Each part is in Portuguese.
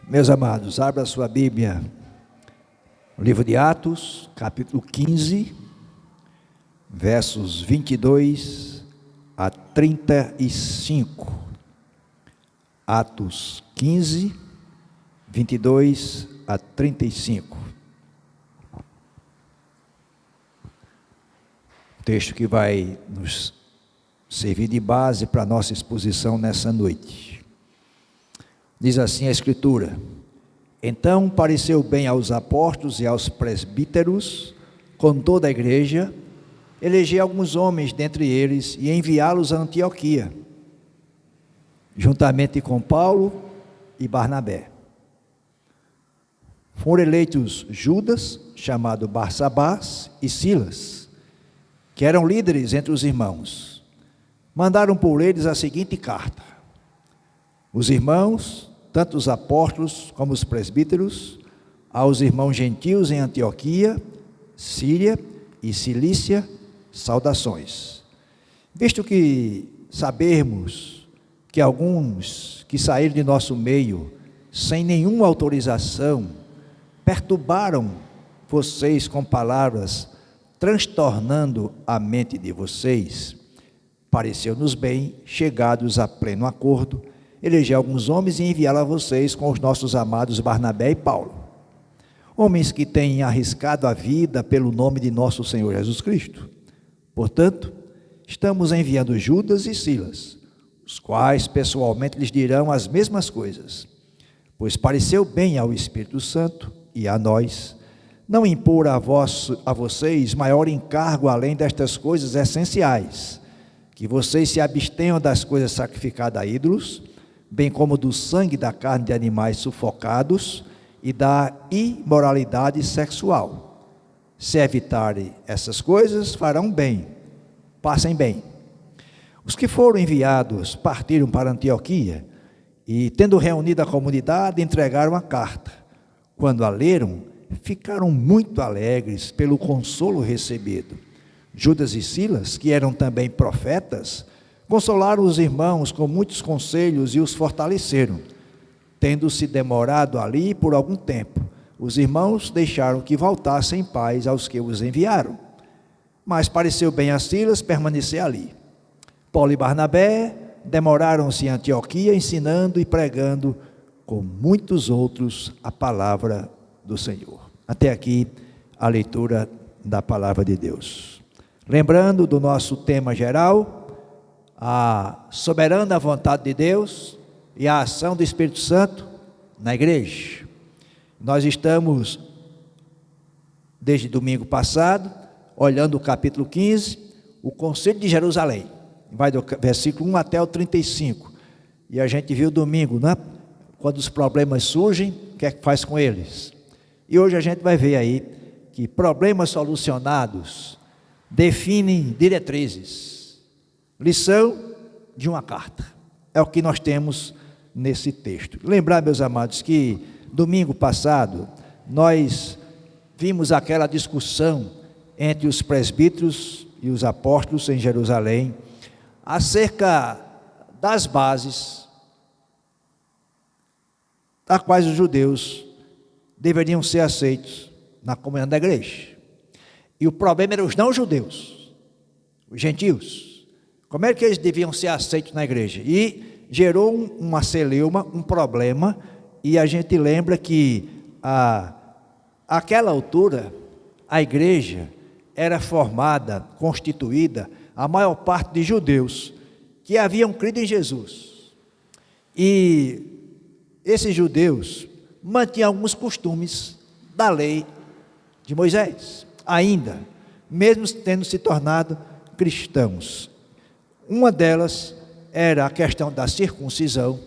Meus amados, abra a sua Bíblia, o livro de Atos, capítulo 15, versos 22 a 35. Atos 15, 22 a 35. Texto que vai nos servir de base para a nossa exposição nessa noite. Diz assim a Escritura: Então pareceu bem aos apóstolos e aos presbíteros, com toda a igreja, eleger alguns homens dentre eles e enviá-los a Antioquia, juntamente com Paulo e Barnabé. Foram eleitos Judas, chamado Barsabás, e Silas, que eram líderes entre os irmãos. Mandaram por eles a seguinte carta: Os irmãos, tanto os apóstolos como os presbíteros, aos irmãos gentios em Antioquia, Síria e Cilícia, saudações. Visto que sabemos que alguns que saíram de nosso meio, sem nenhuma autorização, perturbaram vocês com palavras, transtornando a mente de vocês, pareceu-nos bem, chegados a pleno acordo, eleger alguns homens e enviá-los a vocês com os nossos amados Barnabé e Paulo, homens que têm arriscado a vida pelo nome de nosso Senhor Jesus Cristo. Portanto, estamos enviando Judas e Silas, os quais pessoalmente lhes dirão as mesmas coisas, pois pareceu bem ao Espírito Santo e a nós não impor a vocês maior encargo além destas coisas essenciais, que vocês se abstenham das coisas sacrificadas a ídolos, bem como do sangue da carne de animais sufocados e da imoralidade sexual. Se evitarem essas coisas, farão bem, passem bem. Os que foram enviados partiram para Antioquia e, tendo reunido a comunidade, entregaram a carta. Quando a leram, ficaram muito alegres pelo consolo recebido. Judas e Silas, que eram também profetas, consolaram os irmãos com muitos conselhos e os fortaleceram. Tendo-se demorado ali por algum tempo, os irmãos deixaram que voltassem em paz aos que os enviaram. Mas pareceu bem a Silas permanecer ali. Paulo e Barnabé demoraram-se em Antioquia, ensinando e pregando com muitos outros a palavra do Senhor. Até aqui a leitura da palavra de Deus. Lembrando do nosso tema geral, a soberana vontade de Deus e a ação do Espírito Santo na igreja. Nós estamos, desde domingo passado, olhando o capítulo 15, o Conselho de Jerusalém. Vai do versículo 1 até o 35. E a gente viu domingo, né? Quando os problemas surgem, o que é que faz com eles? E hoje a gente vai ver aí que problemas solucionados definem diretrizes. Lição de uma carta. É o que nós temos nesse texto. Lembrar, meus amados, que domingo passado nós vimos aquela discussão entre os presbíteros e os apóstolos em Jerusalém acerca das bases das quais os judeus deveriam ser aceitos na comunhão da igreja. E o problema eram os não-judeus, os gentios. Como é que eles deviam ser aceitos na igreja? E gerou uma celeuma, um problema, e a gente lembra que àquela altura a igreja era formada, constituída, a maior parte de judeus que haviam crido em Jesus. E esses judeus mantinham alguns costumes da lei de Moisés, ainda, mesmo tendo se tornado cristãos. Uma delas era a questão da circuncisão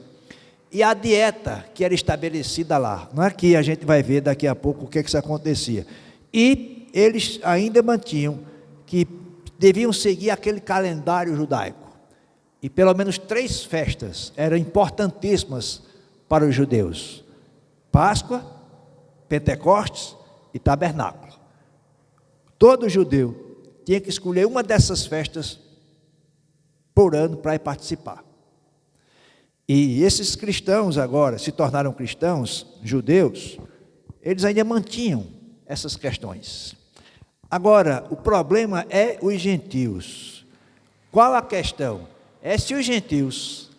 e a dieta que era estabelecida lá. Não é que a gente vai ver daqui a pouco o que isso acontecia. E eles ainda mantinham que deviam seguir aquele calendário judaico. E pelo menos 3 festas eram importantíssimas para os judeus: Páscoa, Pentecostes e Tabernáculo. Todo judeu tinha que escolher uma dessas festas por ano para ir participar. E esses cristãos agora se tornaram cristãos, judeus, eles ainda mantinham essas questões. Agora, o problema é os gentios. Qual a questão? É se os gentios,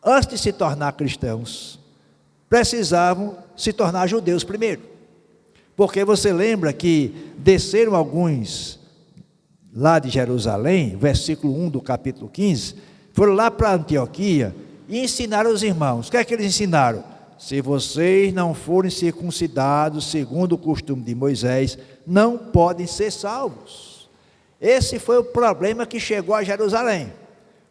antes de se tornar cristãos, precisavam se tornar judeus primeiro. Porque você lembra que desceram alguns lá de Jerusalém, versículo 1 do capítulo 15, foram lá para Antioquia e ensinaram os irmãos. O que é que eles ensinaram? Se vocês não forem circuncidados segundo o costume de Moisés, não podem ser salvos. Esse foi o problema que chegou a Jerusalém.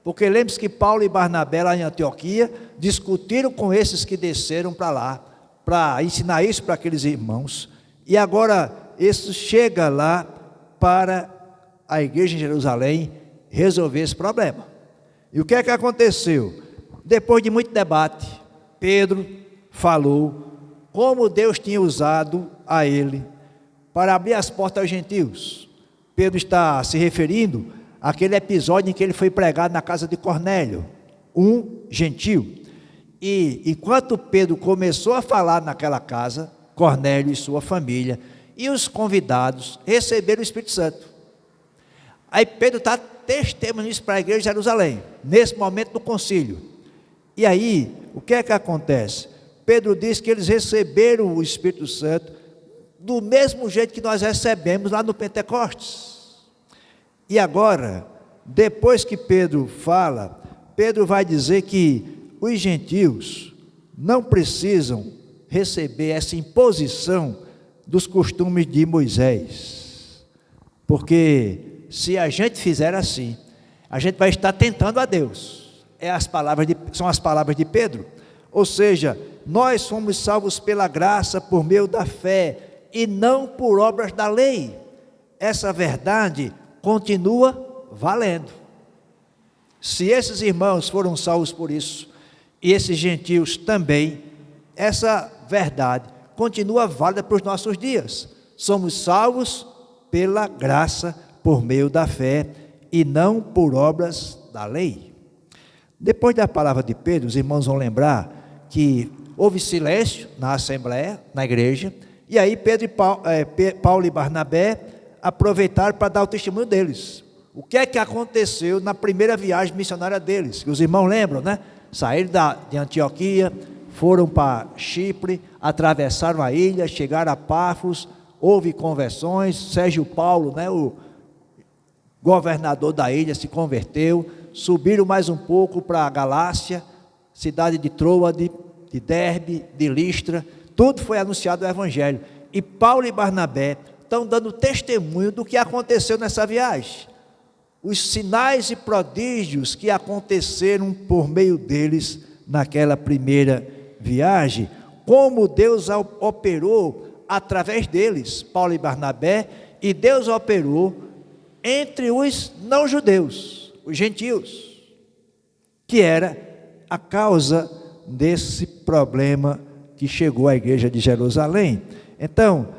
Porque lembre-se que Paulo e Barnabé lá em Antioquia discutiram com esses que desceram para lá, para ensinar isso para aqueles irmãos. E agora isso chega lá para a igreja em Jerusalém resolver esse problema. E o que é que aconteceu? Depois de muito debate, Pedro falou como Deus tinha usado a ele para abrir as portas aos gentios. Pedro está se referindo àquele episódio em que ele foi pregado na casa de Cornélio, um gentio. E enquanto Pedro começou a falar naquela casa, Cornélio e sua família e os convidados receberam o Espírito Santo. Aí Pedro está testemunhando isso para a igreja de Jerusalém, nesse momento do concílio. E aí, o que é que acontece? Pedro diz que eles receberam o Espírito Santo do mesmo jeito que nós recebemos lá no Pentecostes. E agora, depois que Pedro fala, Pedro vai dizer que os gentios não precisam receber essa imposição dos costumes de Moisés, porque se a gente fizer assim, a gente vai estar tentando a Deus. São as palavras de Pedro. Ou seja, nós somos salvos pela graça por meio da fé e não por obras da lei. Essa verdade continua valendo. Se esses irmãos foram salvos por isso, e esses gentios também, essa verdade continua válida para os nossos dias. Somos salvos pela graça por meio da fé e não por obras da lei. Depois da palavra de Pedro, os irmãos vão lembrar que houve silêncio na assembleia, na igreja, e aí Pedro e Paulo e Barnabé aproveitaram para dar o testemunho deles. O que é que aconteceu na primeira viagem missionária deles? Que os irmãos lembram, né? Saíram de Antioquia, foram para Chipre, atravessaram a ilha, chegaram a Pafos, houve conversões. Sérgio Paulo, né, o governador da ilha, se converteu. Subiram mais um pouco para a Galácia, cidade de Troade, de Derbe, de Listra. Tudo foi anunciado o Evangelho. E Paulo e Barnabé estão dando testemunho do que aconteceu nessa viagem. Os sinais e prodígios que aconteceram por meio deles naquela primeira viagem, como Deus operou através deles, Paulo e Barnabé, e Deus operou entre os não-judeus, os gentios, que era a causa desse problema que chegou à igreja de Jerusalém. Então,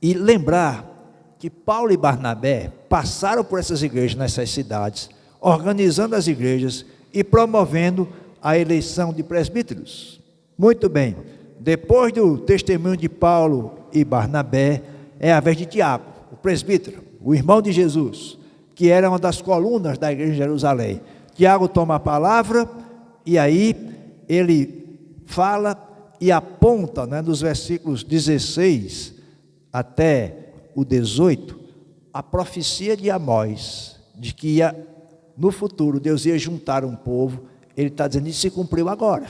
e lembrar que Paulo e Barnabé passaram por essas igrejas, nessas cidades, organizando as igrejas e promovendo a eleição de presbíteros. Muito bem, depois do testemunho de Paulo e Barnabé, é a vez de Tiago, o presbítero, o irmão de Jesus, que era uma das colunas da igreja de Jerusalém. Tiago toma a palavra e aí ele fala e aponta, né, nos versículos 16 até o 18, a profecia de Amós, de que no futuro Deus ia juntar um povo. Ele está dizendo, isso se cumpriu agora,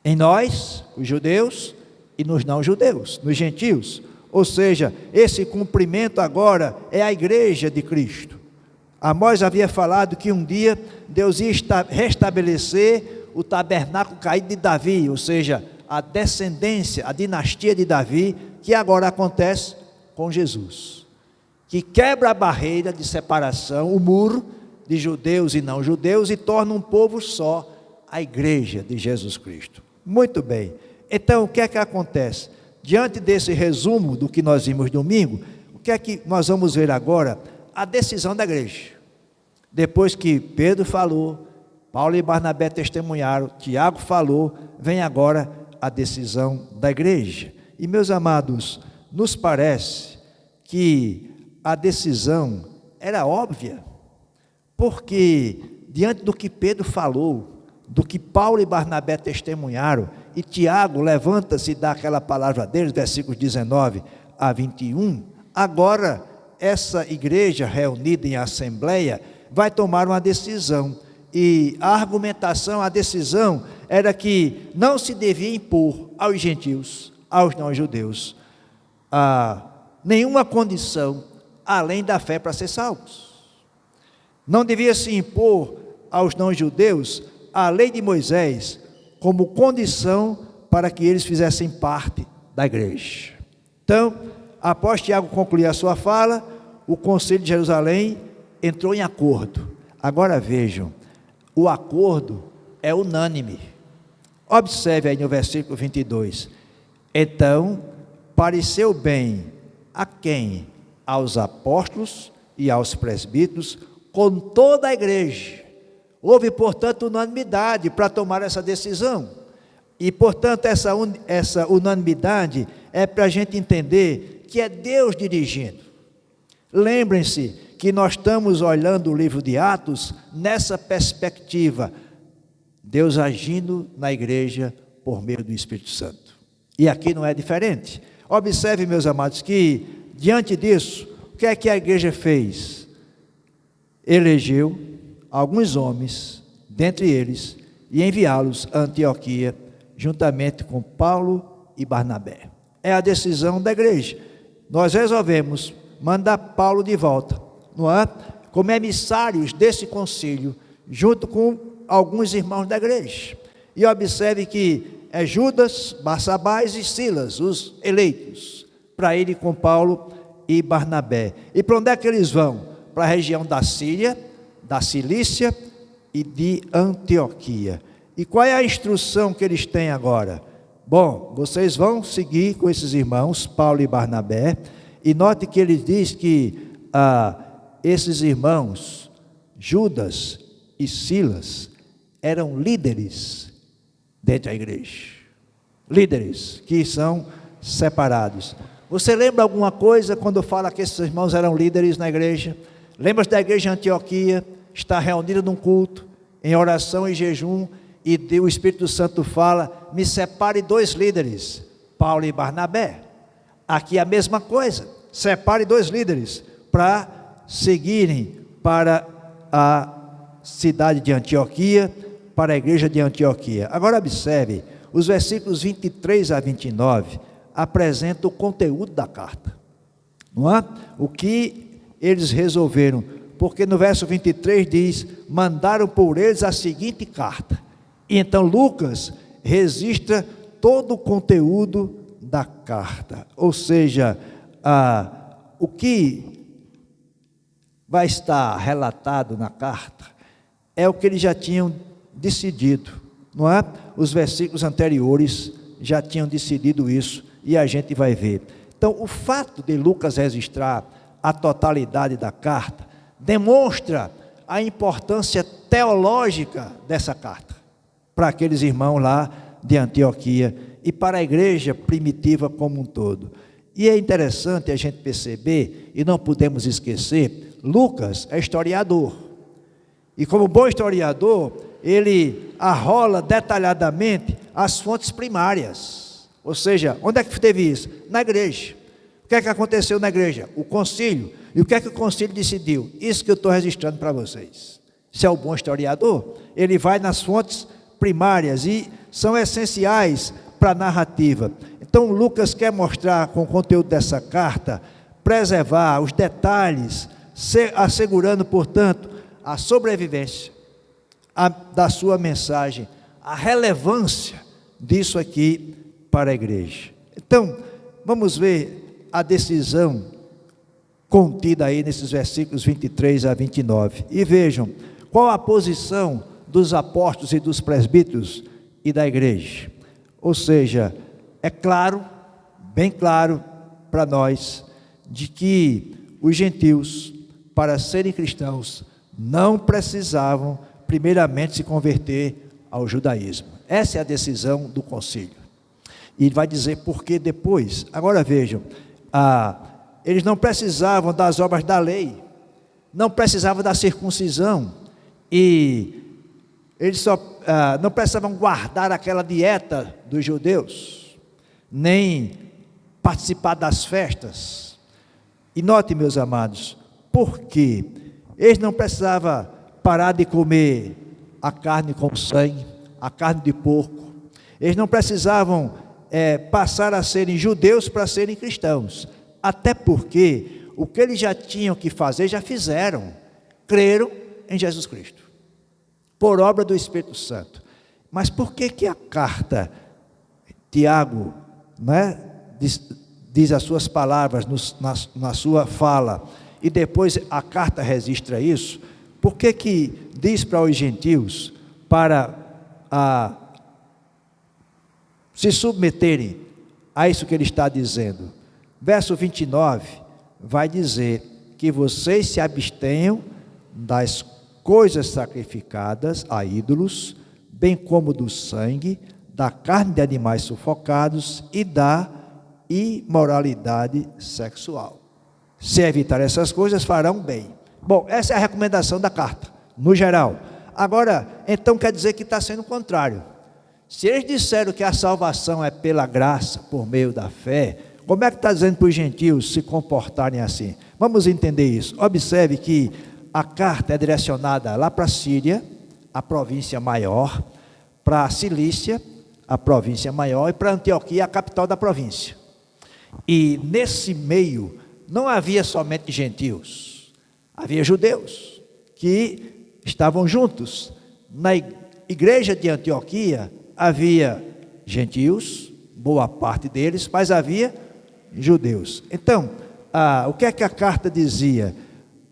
em nós, os judeus, e nos não-judeus, nos gentios. Ou seja, esse cumprimento agora é a igreja de Cristo. Amós havia falado que um dia Deus ia restabelecer o tabernáculo caído de Davi, ou seja, a descendência, a dinastia de Davi, que agora acontece com Jesus, que quebra a barreira de separação, o muro de judeus e não-judeus, e torna um povo só, a igreja de Jesus Cristo. Muito bem, então o que é que acontece? Diante desse resumo do que nós vimos domingo, o que é que nós vamos ver agora? A decisão da igreja. Depois que Pedro falou, Paulo e Barnabé testemunharam, Tiago falou, vem agora a decisão da igreja. E meus amados, nos parece que a decisão era óbvia, porque diante do que Pedro falou, do que Paulo e Barnabé testemunharam, e Tiago levanta-se e dá aquela palavra deles, versículos 19 a 21, agora essa igreja reunida em assembleia vai tomar uma decisão, e a argumentação, a decisão era que não se devia impor aos gentios, aos não-judeus, nenhuma condição além da fé para ser salvos. Não devia se impor aos não-judeus a lei de Moisés como condição para que eles fizessem parte da igreja. Então, após Tiago concluir a sua fala, o Conselho de Jerusalém entrou em acordo. Agora vejam, o acordo é unânime. Observe aí no versículo 22. Então, pareceu bem a quem? Aos apóstolos e aos presbíteros, com toda a igreja. Houve, portanto, unanimidade para tomar essa decisão. E, portanto, essa unanimidade é para a gente entender que é Deus dirigindo. Lembrem-se que nós estamos olhando o livro de Atos nessa perspectiva. Deus agindo na igreja por meio do Espírito Santo. E aqui não é diferente. Observe, meus amados, que diante disso, o que é que a igreja fez? Elegeu alguns homens, dentre eles, e enviá-los a Antioquia, juntamente com Paulo e Barnabé. É a decisão da igreja. Nós resolvemos mandar Paulo de volta, não é? Como emissários desse concílio, junto com alguns irmãos da igreja. E observe que é Judas, Barsabás e Silas, os eleitos, para ir com Paulo e Barnabé. E para onde é que eles vão? Para a região da Síria, da Cilícia e de Antioquia. E qual é a instrução que eles têm agora? Bom, vocês vão seguir com esses irmãos, Paulo e Barnabé, e note que ele diz que esses irmãos, Judas e Silas, eram líderes dentro da igreja. Líderes que são separados. Você lembra alguma coisa quando fala que esses irmãos eram líderes na igreja? Lembra-se da igreja de Antioquia, está reunida num culto, em oração e jejum, e o Espírito Santo fala, me separe 2 líderes, Paulo e Barnabé. Aqui é a mesma coisa, separe 2 líderes, para seguirem para a cidade de Antioquia, para a igreja de Antioquia. Agora observe, os versículos 23 a 29, apresentam o conteúdo da carta, não é? O que eles resolveram, porque no verso 23 diz, mandaram por eles a seguinte carta, e então Lucas registra todo o conteúdo da carta, ou seja, o que vai estar relatado na carta, é o que eles já tinham decidido, não é? Os versículos anteriores já tinham decidido isso, e a gente vai ver. Então, o fato de Lucas registrar a totalidade da carta, demonstra a importância teológica dessa carta, para aqueles irmãos lá de Antioquia, e para a igreja primitiva como um todo. E é interessante a gente perceber, e não podemos esquecer, Lucas é historiador, e como bom historiador, ele arrola detalhadamente as fontes primárias, ou seja, onde é que teve isso? Na igreja. O que é que aconteceu na igreja? O concílio. E o que é que o concílio decidiu? Isso que eu estou registrando para vocês. Se é o bom historiador, ele vai nas fontes primárias e são essenciais para a narrativa. Então Lucas quer mostrar com o conteúdo dessa carta, preservar os detalhes, assegurando, portanto, a sobrevivência da sua mensagem, a relevância disso aqui para a igreja. Então, vamos ver a decisão contida aí nesses versículos 23 a 29. E vejam, qual a posição dos apóstolos e dos presbíteros e da igreja. Ou seja, é claro, bem claro para nós, de que os gentios, para serem cristãos, não precisavam primeiramente se converter ao judaísmo. Essa é a decisão do concílio. E vai dizer por que depois. Agora vejam, eles não precisavam das obras da lei, não precisavam da circuncisão, e eles não precisavam guardar aquela dieta dos judeus, nem participar das festas. E note, meus amados, por quê? Eles não precisavam parar de comer a carne com sangue, a carne de porco. Eles não precisavam passar a serem judeus para serem cristãos. Até porque o que eles já tinham que fazer, já fizeram. Creram em Jesus Cristo, por obra do Espírito Santo. Mas por que a carta, Tiago, diz as suas palavras na sua fala, e depois a carta registra isso? Por que diz para os gentios para se submeterem a isso que ele está dizendo? Verso 29 vai dizer que vocês se abstenham das coisas sacrificadas a ídolos, bem como do sangue, da carne de animais sufocados e da imoralidade sexual. Se evitar essas coisas, farão bem. Bom, essa é a recomendação da carta, no geral. Agora, então quer dizer que está sendo o contrário. Se eles disseram que a salvação é pela graça, por meio da fé, como é que está dizendo para os gentios se comportarem assim? Vamos entender isso. Observe que a carta é direcionada lá para a Síria, a província maior, para a Cilícia, a província maior, e para Antioquia, a capital da província. E nesse meio não havia somente gentios, havia judeus que estavam juntos. Na igreja de Antioquia havia gentios, boa parte deles, mas havia judeus. Então, o que é que a carta dizia?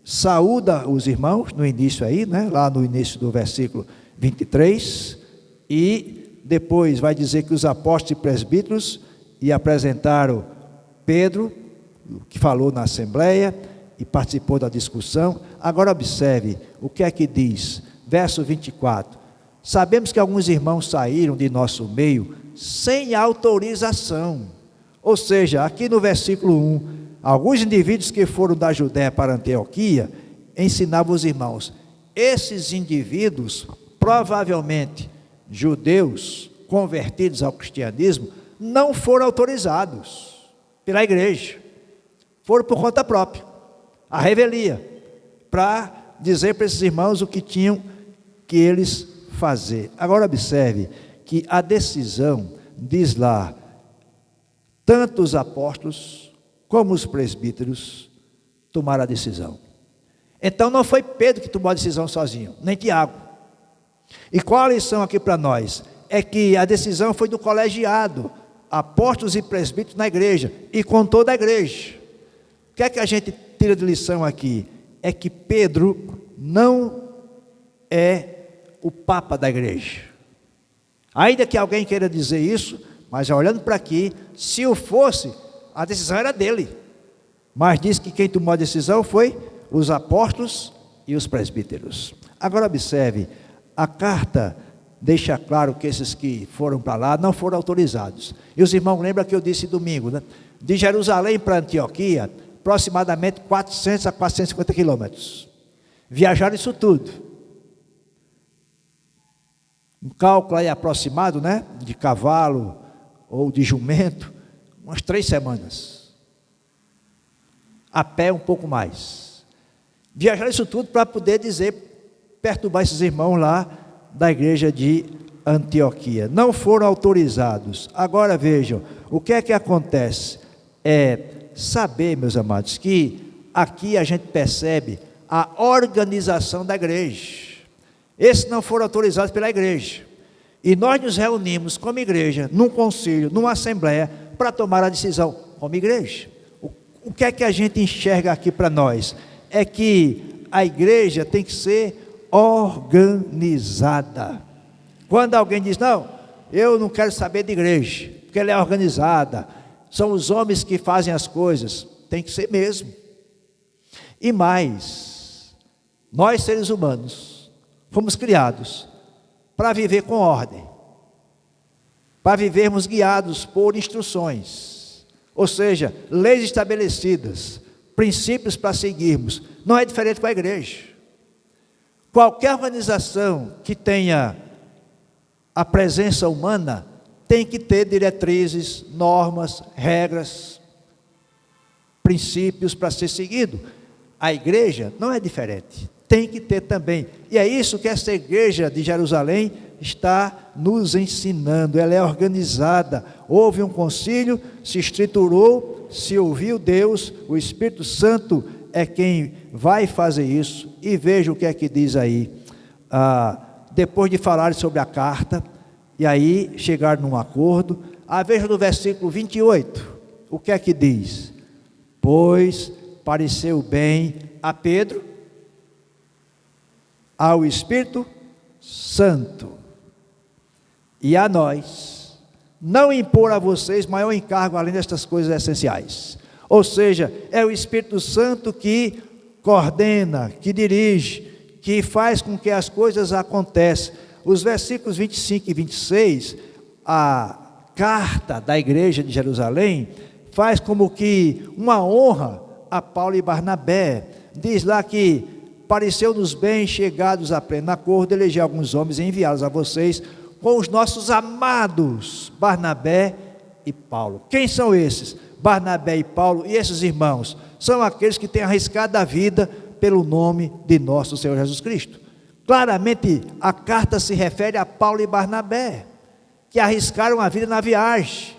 Saúda os irmãos, no início aí, lá no início do versículo 23, e depois vai dizer que os apóstolos e presbíteros e apresentaram Pedro, que falou na assembleia e participou da discussão. Agora observe o que é que diz, verso 24: sabemos que alguns irmãos saíram de nosso meio sem autorização. Ou seja, aqui no versículo 1, alguns indivíduos que foram da Judéia para Antioquia ensinavam os irmãos. Esses indivíduos, provavelmente judeus convertidos ao cristianismo, não foram autorizados pela igreja, foram por conta própria, a revelia, para dizer para esses irmãos o que tinham que eles fazer. Agora observe que a decisão, diz lá, tanto os apóstolos como os presbíteros tomaram a decisão. Então não foi Pedro que tomou a decisão sozinho, nem Tiago. E qual a lição aqui para nós? É que a decisão foi do colegiado, apóstolos e presbíteros na igreja, e com toda a igreja. O que é que a gente tira de lição aqui? É que Pedro não é o papa da igreja. Ainda que alguém queira dizer isso, mas olhando para aqui, se o fosse, a decisão era dele. Mas diz que quem tomou a decisão foi os apóstolos e os presbíteros. Agora observe, a carta deixa claro que esses que foram para lá não foram autorizados. E os irmãos lembram que eu disse domingo, de Jerusalém para Antioquia, aproximadamente 400 a 450 quilômetros. Viajaram isso tudo. Um cálculo aí aproximado, de cavalo ou de jumento, umas 3 semanas. A pé um pouco mais. Viajaram isso tudo para poder perturbar esses irmãos lá da igreja de Antioquia. Não foram autorizados. Agora vejam, o que é que acontece? É saber, meus amados, que aqui a gente percebe a organização da igreja. Esses não foram autorizados pela igreja. E nós nos reunimos como igreja, num concílio, numa assembleia, para tomar a decisão como igreja. O que é que a gente enxerga aqui para nós? É que a igreja tem que ser organizada. Quando alguém diz, não, eu não quero saber de igreja, porque ela é organizada, são os homens que fazem as coisas, tem que ser mesmo. E mais, nós seres humanos, fomos criados para viver com ordem, para vivermos guiados por instruções, ou seja, leis estabelecidas, princípios para seguirmos. Não é diferente com a igreja. Qualquer organização que tenha a presença humana tem que ter diretrizes, normas, regras, princípios para ser seguido. A igreja não é diferente, tem que ter também. E é isso que essa igreja de Jerusalém está nos ensinando. Ela é organizada, houve um concílio, se estruturou, se ouviu Deus, o Espírito Santo é quem vai fazer isso. E veja o que é que diz aí, depois de falar sobre a carta, e aí chegar num acordo. Veja no versículo 28, o que é que diz? Pois pareceu bem a Pedro, ao Espírito Santo e a nós, não impor a vocês maior encargo além destas coisas essenciais. Ou seja, é o Espírito Santo que coordena, que dirige, que faz com que as coisas aconteçam. Os versículos 25 e 26, a carta da igreja de Jerusalém, faz como que uma honra a Paulo e Barnabé. Diz lá que pareceu-nos bem, chegados a pleno acordo, eleger alguns homens e enviá-los a vocês, com os nossos amados Barnabé e Paulo. Quem são esses? Barnabé e Paulo, e esses irmãos, são aqueles que têm arriscado a vida pelo nome de nosso Senhor Jesus Cristo. Claramente a carta se refere a Paulo e Barnabé, que arriscaram a vida na viagem,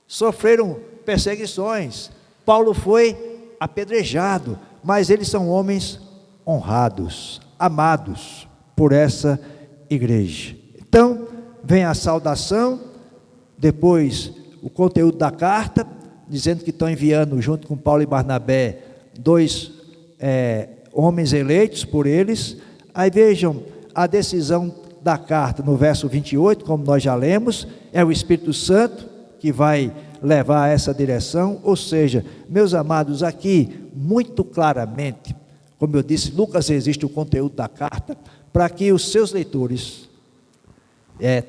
sofreram perseguições. Paulo foi apedrejado, mas eles são homens honrados, amados por essa igreja. Então, vem a saudação, depois o conteúdo da carta, dizendo que estão enviando junto com Paulo e Barnabé dois homens eleitos por eles. Aí vejam a decisão da carta no verso 28, como nós já lemos, é o Espírito Santo que vai levar a essa direção. Ou seja, meus amados, aqui muito claramente, como eu disse, Lucas resiste o conteúdo da carta para que os seus leitores,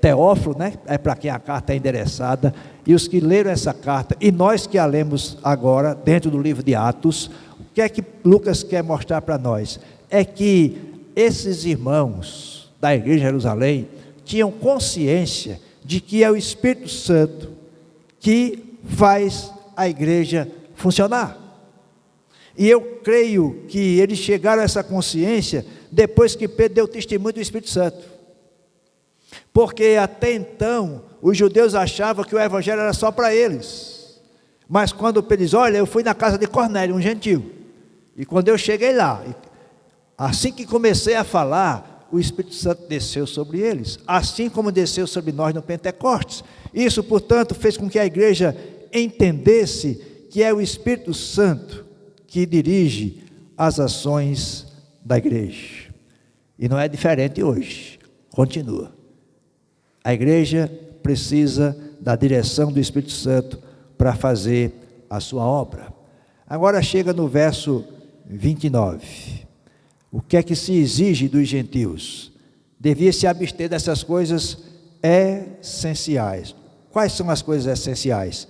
Teófilo, né, é para quem a carta é endereçada, e os que leram essa carta, e nós que a lemos agora dentro do livro de Atos, o que é que Lucas quer mostrar para nós? É que esses irmãos da igreja de Jerusalém tinham consciência de que é o Espírito Santo que faz a igreja funcionar. E eu creio que eles chegaram a essa consciência depois que Pedro deu testemunho do Espírito Santo. Porque até então os judeus achavam que o evangelho era só para eles. Mas quando Pedro diz, olha, eu fui na casa de Cornélio, um gentil, e quando eu cheguei lá, assim que comecei a falar, o Espírito Santo desceu sobre eles, assim como desceu sobre nós no Pentecostes. Isso, portanto, fez com que a igreja entendesse que é o Espírito Santo que dirige as ações da igreja. E não é diferente hoje, continua. A igreja precisa da direção do Espírito Santo para fazer a sua obra. Agora chega no verso 29. O que é que se exige dos gentios? Devia se abster dessas coisas essenciais. Quais são as coisas essenciais?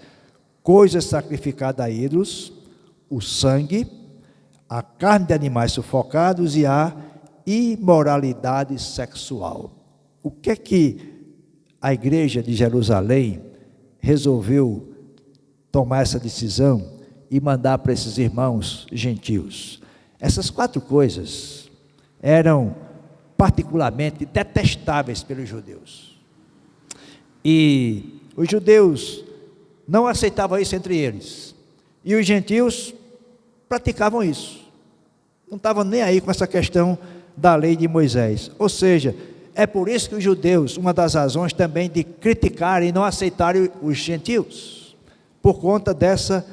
Coisas sacrificadas a ídolos, o sangue, a carne de animais sufocados e a imoralidade sexual. O que é que a igreja de Jerusalém resolveu tomar essa decisão e mandar para esses irmãos gentios? Essas 4 coisas eram particularmente detestáveis pelos judeus. E os judeus não aceitavam isso entre eles. E os gentios praticavam isso. Não estavam nem aí com essa questão da lei de Moisés. Ou seja, é por isso que os judeus, uma das razões também de criticarem e não aceitarem os gentios, por conta dessas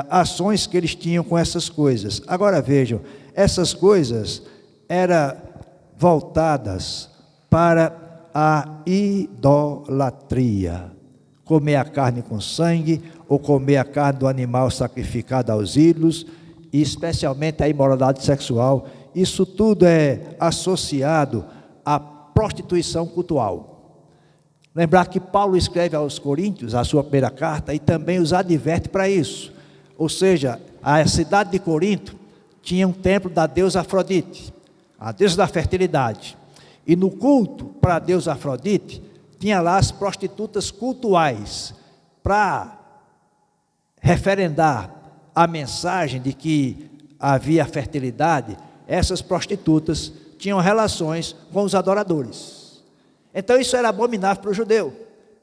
ações que eles tinham com essas coisas. Agora vejam, essas coisas eram voltadas para a idolatria. Comer a carne com sangue, ou comer a carne do animal sacrificado aos ídolos, e especialmente a imoralidade sexual. isso tudo é associado à prostituição cultural. Lembrar que Paulo escreve aos Coríntios, a sua primeira carta, e também os adverte para isso. Ou seja, a cidade de Corinto tinha um templo da deusa Afrodite, a deusa da fertilidade. E no culto para a deusa Afrodite, tinha lá as prostitutas cultuais, para referendar a mensagem de que havia fertilidade. Essas prostitutas tinham relações com os adoradores. Então isso era abominável para o judeu.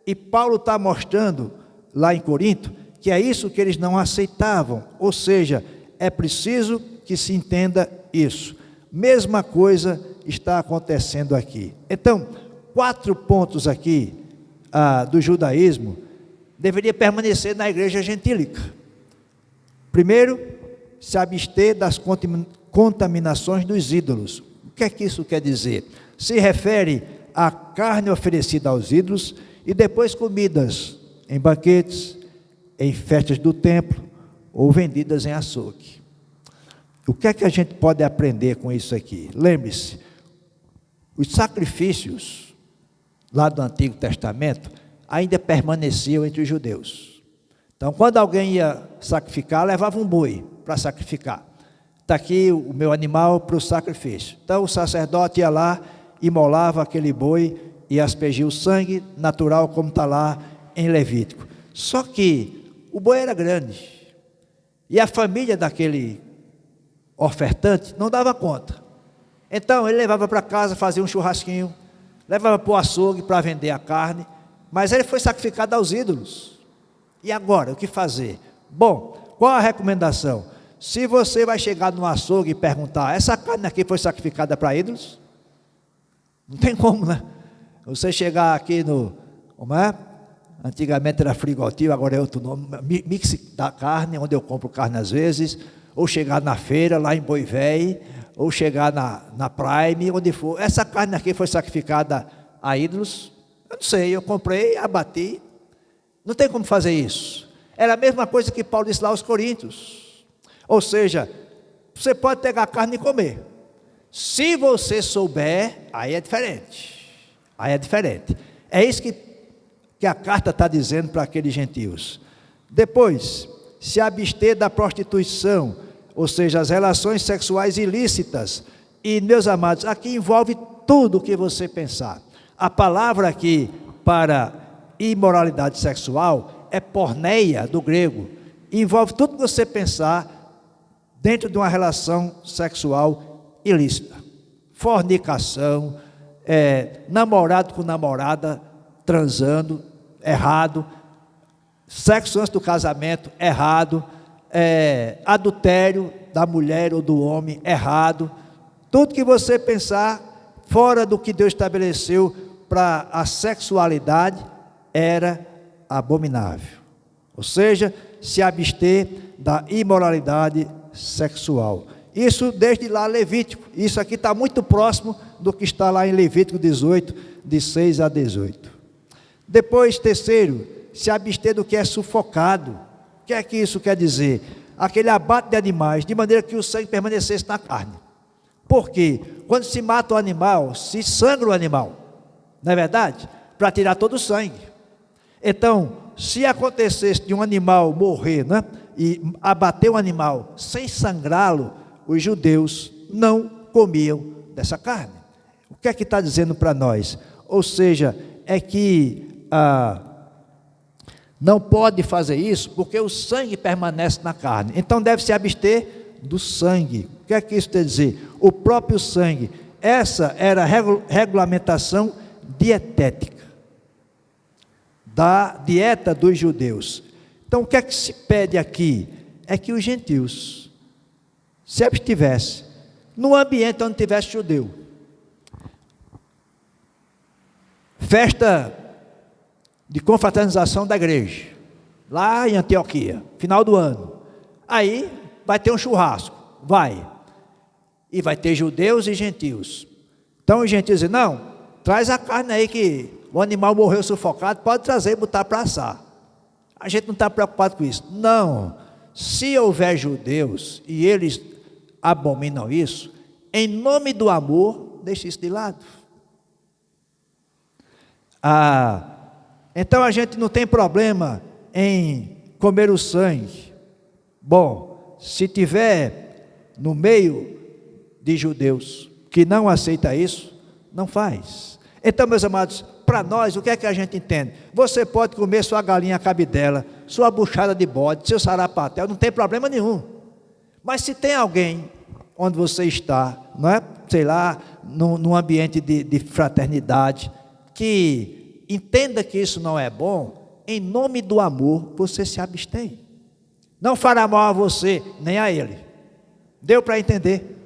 E Paulo está mostrando lá em Corinto que é isso que eles não aceitavam. Ou seja, é preciso que se entenda isso. Mesma coisa está acontecendo aqui. Então, 4 pontos aqui do judaísmo deveria permanecer na igreja gentílica. Primeiro, se abster das contaminações dos ídolos. O que é que isso quer dizer? Se refere à carne oferecida aos ídolos e depois comidas em banquetes, em festas do templo ou vendidas em açougue. O que é que a gente pode aprender com isso aqui? Lembre-se, os sacrifícios lá do Antigo Testamento ainda permaneciam entre os judeus. Então, quando alguém ia sacrificar, levava um boi para sacrificar. Está aqui o meu animal para o sacrifício. Então, o sacerdote ia lá, imolava aquele boi e aspergia o sangue natural, como está lá em Levítico. Só que o boi era grande e a família daquele ofertante não dava conta. Então ele levava para casa, fazia um churrasquinho, levava para o açougue para vender a carne, mas ele foi sacrificado aos ídolos. E agora, o que fazer? Bom, qual a recomendação? Se você vai chegar no açougue e perguntar, essa carne aqui foi sacrificada para ídolos? Não tem como, né? Você chegar aqui no, como é? Antigamente era Frigotil, agora é outro nome, Mix da Carne, onde eu compro carne às vezes, ou chegar na feira, lá em Boivéi, ou chegar na Prime, onde for. Essa carne aqui foi sacrificada a ídolos? Eu não sei, eu comprei, abati. Não tem como fazer isso. Era a mesma coisa que Paulo disse lá aos Coríntios. Ou seja, você pode pegar a carne e comer. Se você souber, aí é diferente. Aí é diferente. É isso que a carta está dizendo para aqueles gentios. Depois, se abster da prostituição, ou seja, as relações sexuais ilícitas. E, meus amados, aqui envolve tudo o que você pensar. A palavra aqui para imoralidade sexual é porneia, do grego. Envolve tudo que você pensar dentro de uma relação sexual ilícita. Fornicação, namorado com namorada transando, errado. Sexo antes do casamento, errado. Adultério da mulher ou do homem, errado. Tudo que você pensar fora do que Deus estabeleceu para a sexualidade era abominável. Ou seja, se abster da imoralidade sexual. Isso desde lá Levítico. Isso aqui está muito próximo do que está lá em Levítico 18, de 6 a 18. Depois, terceiro, se abster do que é sufocado. O que é que isso quer dizer? Aquele abate de animais, de maneira que o sangue permanecesse na carne. Por quê? Quando se mata o animal, se sangra o animal. Não é verdade? Para tirar todo o sangue. Então, se acontecesse de um animal morrer, né, e abater o animal sem sangrá-lo, os judeus não comiam dessa carne. O que é que está dizendo para nós? Ou seja, é que não pode fazer isso porque o sangue permanece na carne. Então deve se abster do sangue. O que é que isso quer dizer? O próprio sangue. Essa era a regulamentação dietética da dieta dos judeus. Então o que é que se pede aqui? É que os gentios se abstivessem no ambiente onde tivesse judeu. Festa de confraternização da igreja, lá em Antioquia, final do ano. Aí vai ter um churrasco, e vai ter judeus e gentios. Então os gentios dizem, não, traz a carne aí que o animal morreu sufocado, pode trazer e botar para assar. A gente não está preocupado com isso. Não, se houver judeus e eles abominam isso, em nome do amor, deixe isso de lado. Então a gente não tem problema em comer o sangue. Bom, se tiver no meio de judeus que não aceita isso, não faz. Então, meus amados, para nós, o que é que a gente entende? Você pode comer sua galinha cabidela, sua buchada de bode, seu sarapatel, não tem problema nenhum. Mas se tem alguém onde você está, não é, sei lá, num ambiente de fraternidade, que entenda que isso não é bom, em nome do amor, você se abstém. Não fará mal a você, nem a ele. Deu para entender?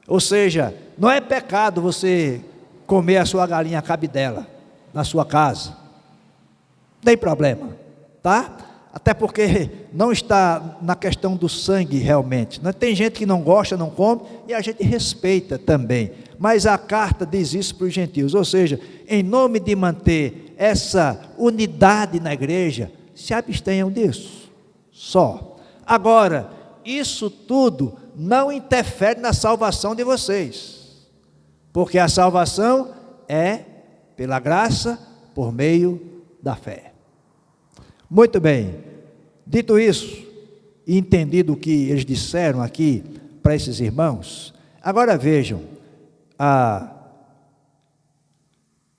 Ou seja, não é pecado você comer a sua galinha cabidela na sua casa. Não tem problema, tá? Até porque não está na questão do sangue realmente. Tem gente que não gosta, não come, e a gente respeita também. Mas a carta diz isso para os gentios, ou seja, em nome de manter essa unidade na igreja, se abstenham disso, só. Agora, isso tudo não interfere na salvação de vocês, porque a salvação é pela graça, por meio da fé. Muito bem, dito isso, e entendido o que eles disseram aqui para esses irmãos, agora vejam,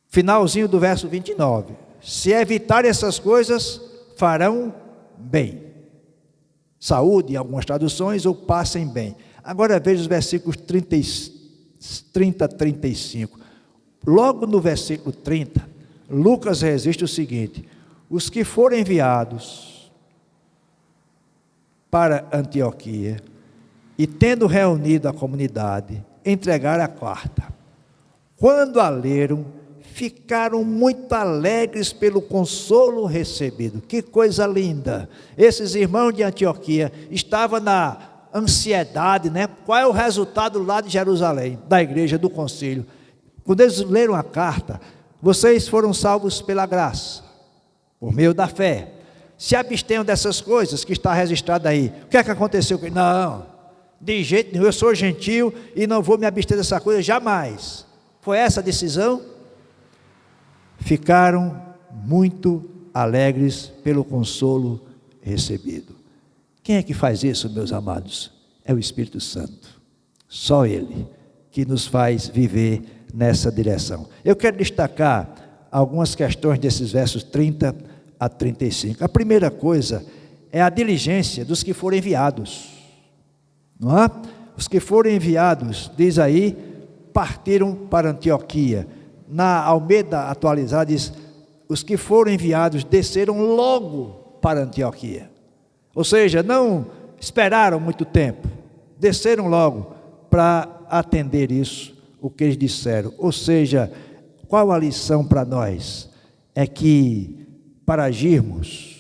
finalzinho do verso 29, se evitarem essas coisas, farão bem, saúde em algumas traduções, ou passem bem. Agora veja os versículos 30 a 35, logo no versículo 30, Lucas registra o seguinte: os que forem enviados para Antioquia, e tendo reunido a comunidade, entregaram a carta. Quando a leram, ficaram muito alegres pelo consolo recebido. Que coisa linda! Esses irmãos de Antioquia estavam na ansiedade, né? Qual é o resultado lá de Jerusalém, da igreja, do concílio? Quando eles leram a carta, vocês foram salvos pela graça, por meio da fé. Se abstenham dessas coisas que está registrado aí. O que é que aconteceu? Não, de jeito nenhum, eu sou gentil e não vou me abster dessa coisa jamais. Foi essa a decisão? Ficaram muito alegres pelo consolo recebido. Quem é que faz isso, meus amados? É o Espírito Santo. Só Ele que nos faz viver nessa direção. Eu quero destacar algumas questões desses versos 30 a 35. A primeira coisa é a diligência dos que foram enviados. Não é? Os que foram enviados, diz aí, partiram para Antioquia. Na Almeida atualizada diz: os que foram enviados desceram logo para Antioquia. Ou seja, não esperaram muito tempo, desceram logo para atender isso, o que eles disseram. Ou seja, qual a lição para nós? É que para agirmos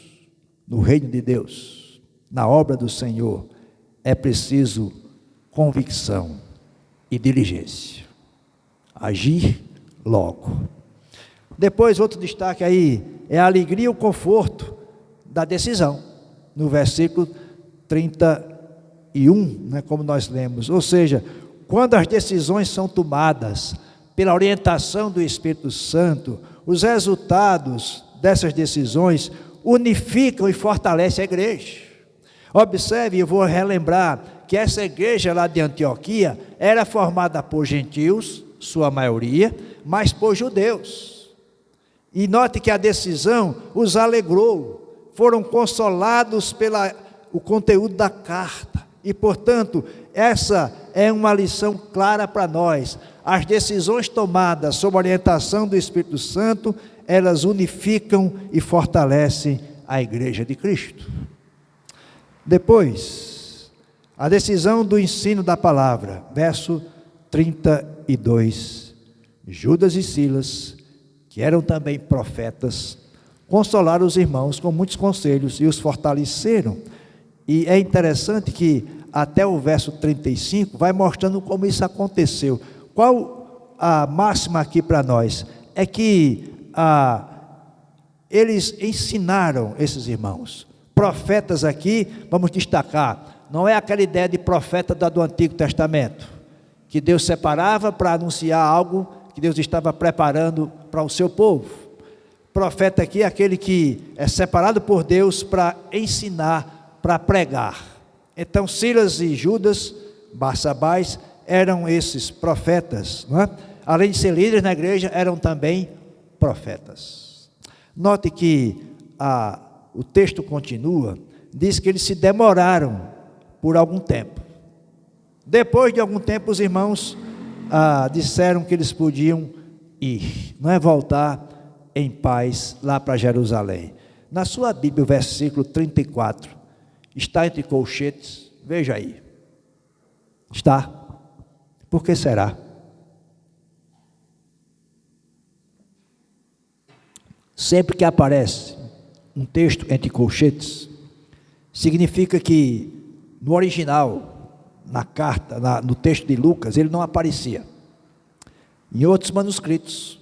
no reino de Deus, na obra do Senhor, é preciso convicção e diligência. Agir logo. Depois, outro destaque aí, é a alegria e o conforto da decisão, no versículo 31, né, como nós lemos. Ou seja, quando as decisões são tomadas pela orientação do Espírito Santo, os resultados dessas decisões unificam e fortalecem a igreja. Observe, eu vou relembrar que essa igreja lá de Antioquia era formada por gentios, sua maioria, mas por judeus. E note que a decisão os alegrou, foram consolados pelo conteúdo da carta. E, portanto, essa é uma lição clara para nós. As decisões tomadas sob a orientação do Espírito Santo, elas unificam e fortalecem a igreja de Cristo. Depois, a decisão do ensino da palavra, verso 32. Judas e Silas, que eram também profetas, consolaram os irmãos com muitos conselhos e os fortaleceram. E é interessante que até o verso 35 vai mostrando como isso aconteceu. Qual a máxima aqui para nós? É que eles ensinaram esses irmãos. Profetas aqui, vamos destacar, não é aquela ideia de profeta do Antigo Testamento, que Deus separava para anunciar algo que Deus estava preparando para o seu povo. Profeta aqui é aquele que é separado por Deus para ensinar, para pregar. Então Silas e Judas, Barsabás, eram esses profetas, não é? Além de ser líderes na igreja, eram também profetas. Note que o texto continua, diz que eles se demoraram por algum tempo. Depois de algum tempo, os irmãos disseram que eles podiam ir, não é, voltar em paz lá para Jerusalém. Na sua Bíblia, o versículo 34, está entre colchetes, veja aí. Está. Por que será? Sempre que aparece um texto entre colchetes, significa que no original, na carta, no texto de Lucas, ele não aparecia. Em outros manuscritos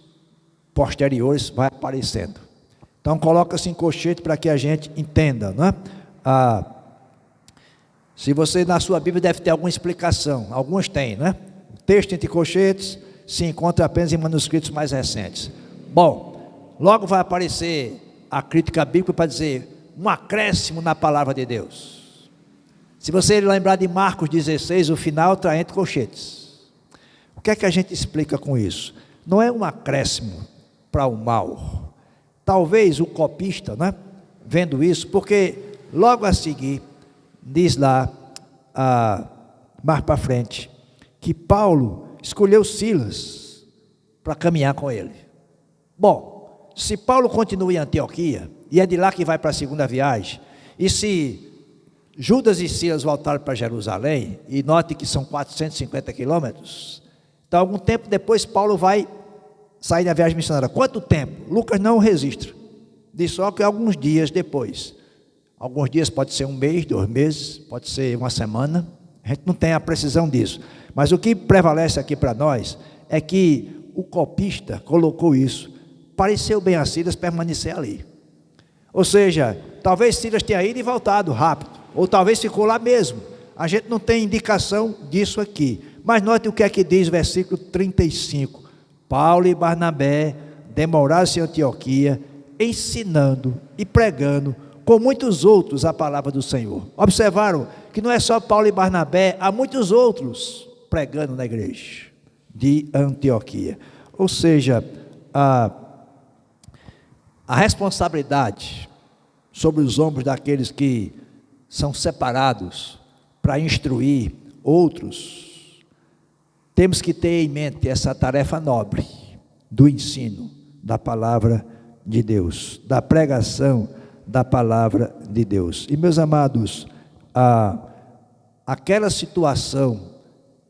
posteriores vai aparecendo. Então coloca-se em colchete para que a gente entenda, não é? Se você na sua Bíblia deve ter alguma explicação, alguns têm, né? O texto entre colchetes se encontra apenas em manuscritos mais recentes. Bom, logo vai aparecer a crítica bíblica para dizer um acréscimo na palavra de Deus. Se você lembrar de Marcos 16, o final está entre colchetes. O que é que a gente explica com isso? Não é um acréscimo para o mal. Talvez o copista, né, vendo isso, porque logo a seguir diz lá, mais para frente, que Paulo escolheu Silas para caminhar com ele. Bom, se Paulo continua em Antioquia, e é de lá que vai para a segunda viagem, e se Judas e Silas voltaram para Jerusalém, e note que são 450 quilômetros, então algum tempo depois Paulo vai sair da viagem missionária. Quanto tempo? Lucas não registra, diz só que alguns dias depois. Alguns dias pode ser um mês, 2 meses, pode ser uma semana, a gente não tem a precisão disso. Mas o que prevalece aqui para nós é que o copista colocou isso, pareceu bem a Silas permanecer ali. Ou seja, talvez Silas tenha ido e voltado rápido, ou talvez ficou lá mesmo. A gente não tem indicação disso aqui. Mas note o que é que diz o versículo 35. Paulo e Barnabé demoraram-se em Antioquia, ensinando e pregando com muitos outros a palavra do Senhor. Observaram que não é só Paulo e Barnabé, há muitos outros pregando na igreja de Antioquia. Ou seja, a responsabilidade sobre os ombros daqueles que são separados para instruir outros, temos que ter em mente essa tarefa nobre do ensino da palavra de Deus, da pregação da palavra de Deus. E meus amados, aquela situação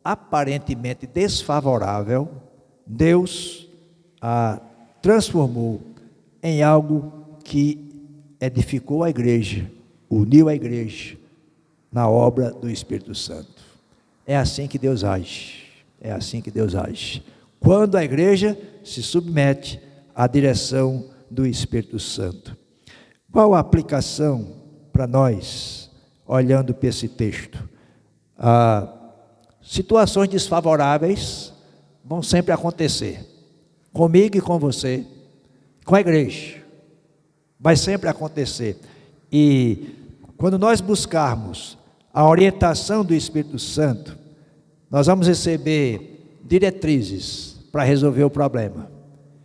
aparentemente desfavorável, Deus a transformou em algo que edificou a igreja, uniu a igreja na obra do Espírito Santo. É assim que Deus age, é assim que Deus age. Quando a igreja se submete à direção do Espírito Santo. Qual a aplicação para nós, olhando para esse texto? Situações desfavoráveis vão sempre acontecer, comigo e com você, com a igreja, vai sempre acontecer. E quando nós buscarmos a orientação do Espírito Santo, nós vamos receber diretrizes para resolver o problema,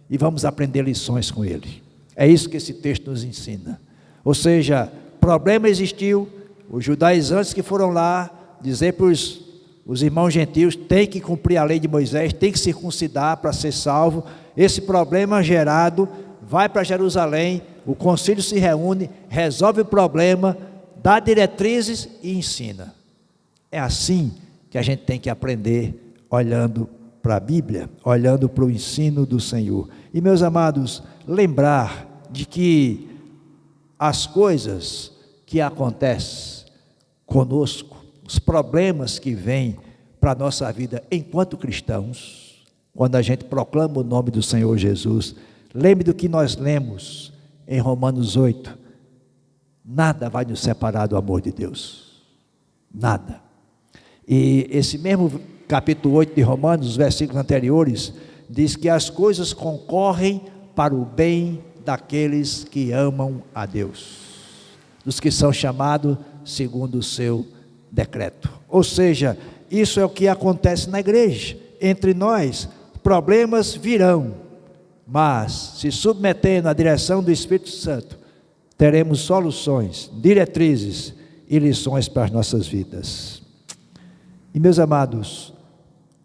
e vamos aprender lições com ele. É isso que esse texto nos ensina. Ou seja, problema existiu, os judaizantes que foram lá dizer para os irmãos gentios, tem que cumprir a lei de Moisés, tem que circuncidar para ser salvo. Esse problema gerado, vai para Jerusalém, o concílio se reúne, resolve o problema, dá diretrizes e ensina. É assim que a gente tem que aprender, olhando para a Bíblia, olhando para o ensino do Senhor. E meus amados, lembrar de que as coisas que acontecem conosco, os problemas que vêm para a nossa vida enquanto cristãos, quando a gente proclama o nome do Senhor Jesus, lembre do que nós lemos em Romanos 8, nada vai nos separar do amor de Deus, Nada. E esse mesmo capítulo 8 de Romanos, os versículos anteriores, diz que as coisas concorrem para o bem daqueles que amam a Deus, dos que são chamados segundo o seu decreto. Ou seja, isso é o que acontece na igreja. Entre nós, problemas virão, mas se submetendo à direção do Espírito Santo, teremos soluções, diretrizes e lições para as nossas vidas. E meus amados,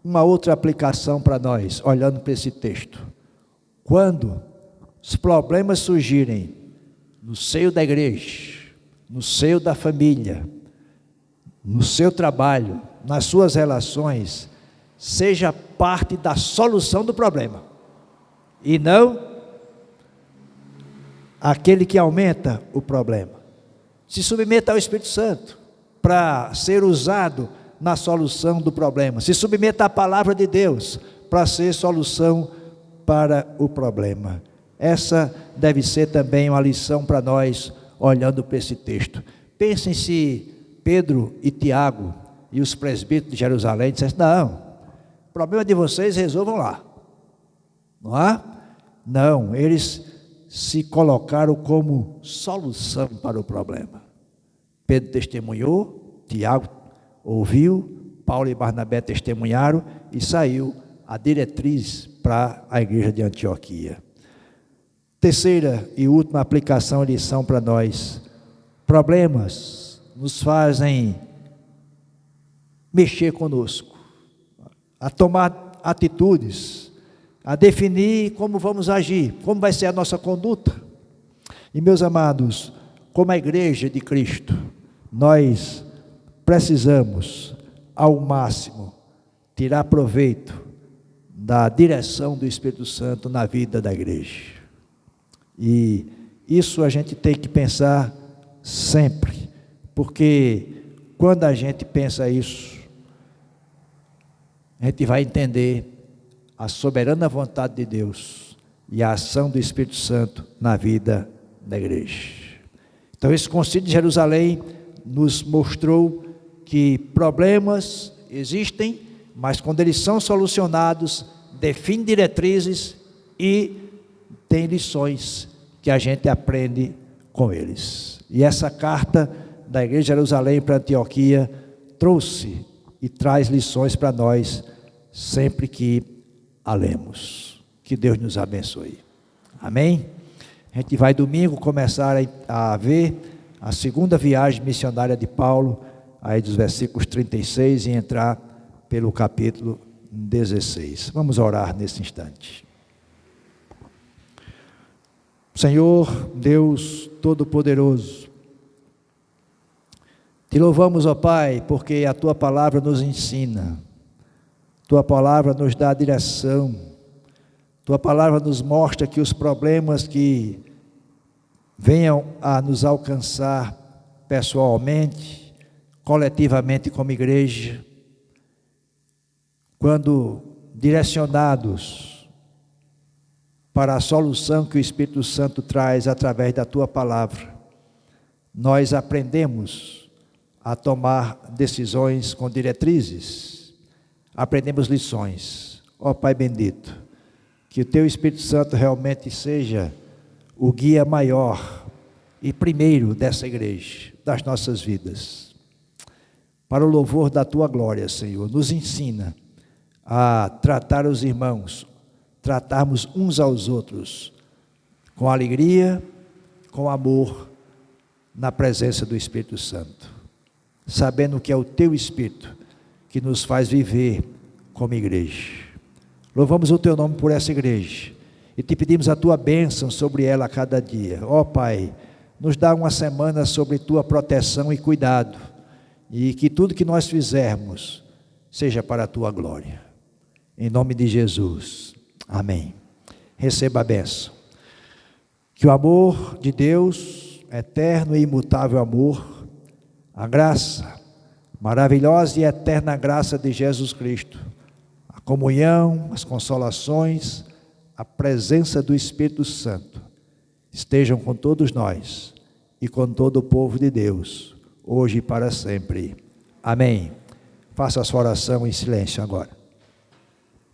uma outra aplicação para nós, olhando para esse texto: quando os problemas surgirem no seio da igreja, no seio da família, no seu trabalho, nas suas relações, seja parte da solução do problema, e não aquele que aumenta o problema. Se submeta ao Espírito Santo para ser usado na solução do problema. Se submeta à palavra de Deus para ser solução para o problema. Essa deve ser também uma lição para nós, olhando para esse texto. Pensem se Pedro e Tiago e os presbíteros de Jerusalém dissessem: não, o problema de vocês resolvam lá. Não há? Não, eles se colocaram como solução para o problema. Pedro testemunhou, Tiago ouviu, Paulo e Barnabé testemunharam e saiu a diretriz para a igreja de Antioquia. Terceira e última aplicação e lição para nós: problemas nos fazem mexer conosco, a tomar atitudes, a definir como vamos agir, como vai ser a nossa conduta. E meus amados, como a igreja de Cristo, nós precisamos ao máximo tirar proveito da direção do Espírito Santo na vida da igreja. E isso a gente tem que pensar sempre, porque quando a gente pensa isso, a gente vai entender a soberana vontade de Deus e a ação do Espírito Santo na vida da igreja. Então esse concílio de Jerusalém nos mostrou que problemas existem, mas quando eles são solucionados, define diretrizes e tem lições que a gente aprende com eles. E essa carta da igreja de Jerusalém para Antioquia trouxe e traz lições para nós sempre que a lemos. Que Deus nos abençoe. Amém? A gente vai domingo começar a ver a segunda viagem missionária de Paulo, aí dos versículos 36 e entrar pelo capítulo 16. Vamos orar nesse instante. Senhor Deus Todo-Poderoso, te louvamos, ó Pai, porque a Tua palavra nos ensina, Tua palavra nos dá direção, Tua palavra nos mostra que os problemas que venham a nos alcançar pessoalmente, coletivamente como igreja, quando direcionados para a solução que o Espírito Santo traz através da Tua palavra, nós aprendemos a tomar decisões com diretrizes, aprendemos lições. Ó Pai bendito, que o Teu Espírito Santo realmente seja o guia maior e primeiro dessa igreja, das nossas vidas. Para o louvor da Tua glória, Senhor, nos ensina a tratar os irmãos, tratarmos uns aos outros com alegria, com amor, na presença do Espírito Santo, sabendo que é o Teu Espírito que nos faz viver como igreja. Louvamos o Teu nome por essa igreja e te pedimos a Tua bênção sobre ela a cada dia. Ó Pai, nos dá uma semana sobre Tua proteção e cuidado, e que tudo que nós fizermos seja para a Tua glória. Em nome de Jesus. Amém. Receba a bênção. Que o amor de Deus, eterno e imutável amor, a graça, maravilhosa e eterna graça de Jesus Cristo, a comunhão, as consolações, a presença do Espírito Santo, estejam com todos nós e com todo o povo de Deus, hoje e para sempre. Amém. Amém. Faça a sua oração em silêncio agora.